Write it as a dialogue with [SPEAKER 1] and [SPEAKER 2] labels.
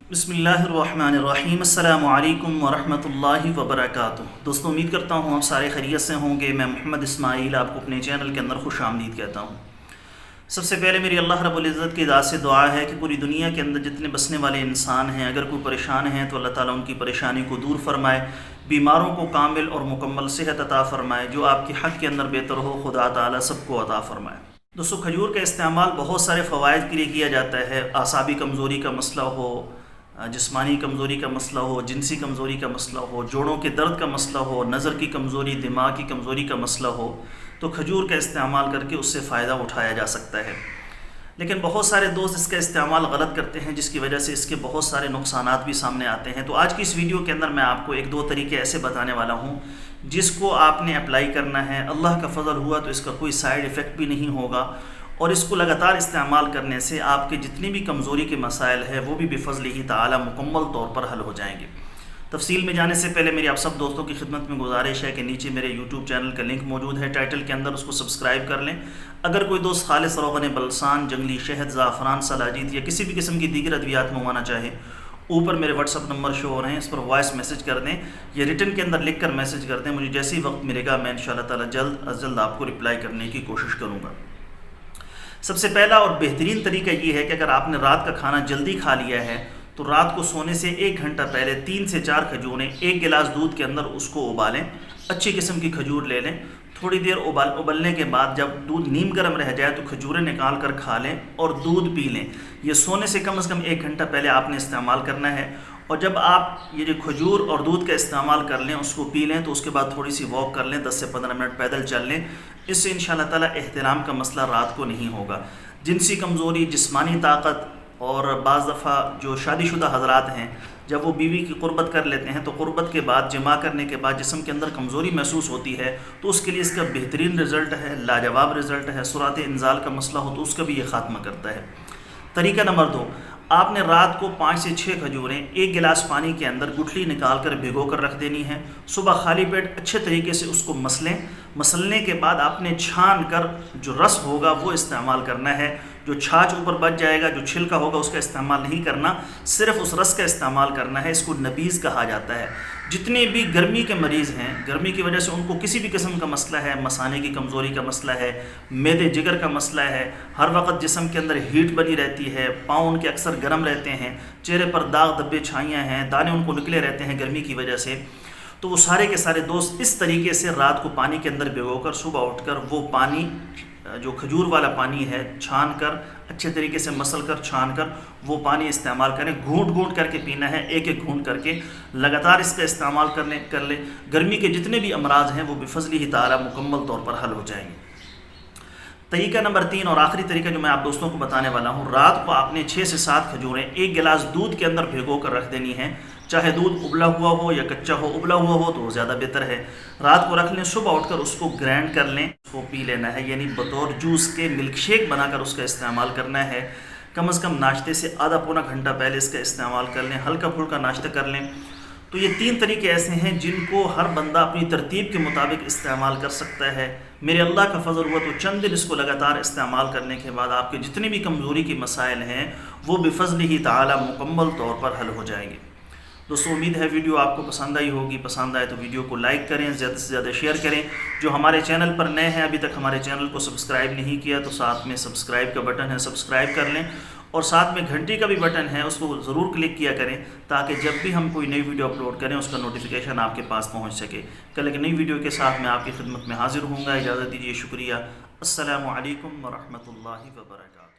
[SPEAKER 1] بسم اللہ الرحمن الرحیم، السلام علیکم ورحمۃ اللہ وبرکاتہ۔ دوستوں، امید کرتا ہوں آپ سارے خیریت سے ہوں گے۔ میں محمد اسماعیل آپ کو اپنے چینل کے اندر خوش آمدید کہتا ہوں۔ سب سے پہلے میری اللہ رب العزت کی ذات سے دعا ہے کہ پوری دنیا کے اندر جتنے بسنے والے انسان ہیں، اگر کوئی پریشان ہیں تو اللہ تعالیٰ ان کی پریشانی کو دور فرمائے، بیماروں کو کامل اور مکمل صحت عطا فرمائے، جو آپ کے حق کے اندر بہتر ہو خدا تعالیٰ سب کو عطا فرمائے۔ دوستوں، کھجور کا استعمال بہت سارے فوائد کے لیے کیا جاتا ہے۔ اعصابی کمزوری کا مسئلہ ہو، جسمانی کمزوری کا مسئلہ ہو، جنسی کمزوری کا مسئلہ ہو، جوڑوں کے درد کا مسئلہ ہو، نظر کی کمزوری، دماغ کی کمزوری کا مسئلہ ہو، تو کھجور کا استعمال کر کے اس سے فائدہ اٹھایا جا سکتا ہے۔ لیکن بہت سارے دوست اس کا استعمال غلط کرتے ہیں، جس کی وجہ سے اس کے بہت سارے نقصانات بھی سامنے آتے ہیں۔ تو آج کی اس ویڈیو کے اندر میں آپ کو ایک دو طریقے ایسے بتانے والا ہوں جس کو آپ نے اپلائی کرنا ہے۔ اللہ کا فضل ہوا تو اس کا کوئی سائیڈ ایفیکٹ بھی نہیں ہوگا، اور اس کو لگاتار استعمال کرنے سے آپ کے جتنی بھی کمزوری کے مسائل ہیں وہ بھی بفضلہ تعالی مکمل طور پر حل ہو جائیں گے۔ تفصیل میں جانے سے پہلے میری آپ سب دوستوں کی خدمت میں گزارش ہے کہ نیچے میرے یوٹیوب چینل کا لنک موجود ہے، ٹائٹل کے اندر، اس کو سبسکرائب کر لیں۔ اگر کوئی دوست خالص روغن بلسان، جنگلی شہد، زعفران، سلاجید یا کسی بھی قسم کی دیگر ادویات منگوانا چاہے، اوپر میرے واٹس ایپ نمبر شو ہو رہے ہیں، اس پر وائس میسج کر دیں یا ریٹن کے اندر لکھ کر میسج کر دیں۔ مجھے جیسے ہی وقت ملے گا میں انشاءاللہ تعالی جلد از جلد آپ کو رپلائی کرنے کی کوشش کروں گا۔ سب سے پہلا اور بہترین طریقہ یہ ہے کہ اگر آپ نے رات کا کھانا جلدی کھا لیا ہے تو رات کو سونے سے 1 گھنٹہ پہلے 3 سے 4 کھجوریں 1 گلاس دودھ کے اندر اس کو ابالیں۔ اچھی قسم کی کھجور لے لیں، تھوڑی دیر ابلنے کے بعد جب دودھ نیم گرم رہ جائے تو کھجوریں نکال کر کھا لیں اور دودھ پی لیں۔ یہ سونے سے کم از کم 1 گھنٹہ پہلے آپ نے استعمال کرنا ہے، اور جب آپ یہ جو کھجور اور دودھ کا استعمال کر لیں، اس کو پی لیں، تو اس کے بعد تھوڑی سی واک کر لیں، 10 سے 15 منٹ پیدل چل لیں۔ اس سے انشاءاللہ تعالی احتلام کا مسئلہ رات کو نہیں ہوگا۔ جنسی کمزوری، جسمانی طاقت، اور بعض دفعہ جو شادی شدہ حضرات ہیں جب وہ بیوی کی قربت کر لیتے ہیں تو قربت کے بعد، جماع کرنے کے بعد جسم کے اندر کمزوری محسوس ہوتی ہے، تو اس کے لیے اس کا بہترین رزلٹ ہے، لاجواب رزلٹ ہے۔ سرعت انزال کا مسئلہ ہو تو اس کا بھی یہ خاتمہ کرتا ہے۔ طریقہ نمبر 2، آپ نے رات کو 5 سے 6 کھجوریں 1 گلاس پانی کے اندر گٹھلی نکال کر بھگو کر رکھ دینی ہے۔ صبح خالی پیٹ اچھے طریقے سے اس کو مسلیں۔ مسلنے کے بعد آپ نے چھان کر جو رس ہوگا وہ استعمال کرنا ہے۔ جو چھاچ اوپر بچ جائے گا، جو چھلکا ہوگا، اس کا استعمال نہیں کرنا، صرف اس رس کا استعمال کرنا ہے۔ اس کو نبیذ کہا جاتا ہے۔ جتنے بھی گرمی کے مریض ہیں، گرمی کی وجہ سے ان کو کسی بھی قسم کا مسئلہ ہے، مثانے کی کمزوری کا مسئلہ ہے، معدے جگر کا مسئلہ ہے، ہر وقت جسم کے اندر ہیٹ بنی رہتی ہے، پاؤں ان کے اکثر گرم رہتے ہیں، چہرے پر داغ دبے چھائیاں ہیں، دانے ان کو نکلے رہتے ہیں گرمی کی وجہ سے، تو وہ سارے کے سارے دوست اس طریقے سے رات کو پانی کے اندر بھگو کر صبح اٹھ کر وہ پانی، جو کھجور والا پانی ہے، چھان کر اچھے طریقے سے مسل کر چھان کر وہ پانی استعمال کریں۔ گھونٹ گھونٹ کر کے پینا ہے، ایک ایک گھونٹ کر کے لگاتار اس کا استعمال کر لیں۔ گرمی کے جتنے بھی امراض ہیں وہ بفضلہ تعالی مکمل طور پر حل ہو جائیں گے۔ طریقہ نمبر 3 اور آخری طریقہ جو میں آپ دوستوں کو بتانے والا ہوں، رات کو آپ نے 6 سے 7 کھجوریں 1 گلاس دودھ کے اندر بھگو کر رکھ دینی ہیں۔ چاہے دودھ ابلا ہوا ہو یا کچا ہو، ابلا ہوا ہو تو وہ زیادہ بہتر ہے۔ رات کو رکھ لیں، صبح اٹھ کر اس کو گرینڈ کر لیں، اس کو پی لینا ہے، یعنی بطور جوس کے ملک شیک بنا کر اس کا استعمال کرنا ہے۔ کم از کم ناشتے سے آدھا پونا گھنٹہ پہلے اس کا استعمال کر لیں، ہلکا پھلکا ناشتہ کر لیں۔ تو یہ 3 طریقے ایسے ہیں جن کو ہر بندہ اپنی ترتیب کے مطابق استعمال کر سکتا ہے۔ میرے اللہ کا فضل ہوا تو چند دن اس کو لگاتار استعمال کرنے کے بعد آپ کے جتنے بھی کمزوری کے مسائل ہیں وہ بفضلہ تعالی مکمل طور پر حل ہو جائیں گے۔ دوستو، امید ہے ویڈیو آپ کو پسند آئی ہوگی۔ پسند آئے تو ویڈیو کو لائک کریں، زیادہ سے زیادہ شیئر کریں۔ جو ہمارے چینل پر نئے ہیں، ابھی تک ہمارے چینل کو سبسکرائب نہیں کیا تو ساتھ میں سبسکرائب کا بٹن ہے، سبسکرائب کر لیں، اور ساتھ میں گھنٹی کا بھی بٹن ہے، اس کو ضرور کلک کیا کریں تاکہ جب بھی ہم کوئی نئی ویڈیو اپلوڈ کریں اس کا نوٹیفیکیشن آپ کے پاس پہنچ سکے۔ کل ایک نئی ویڈیو کے ساتھ میں آپ کی خدمت میں حاضر ہوں گا۔ اجازت دیجیے، شکریہ۔ السلام علیکم ورحمۃ اللہ وبرکاتہ۔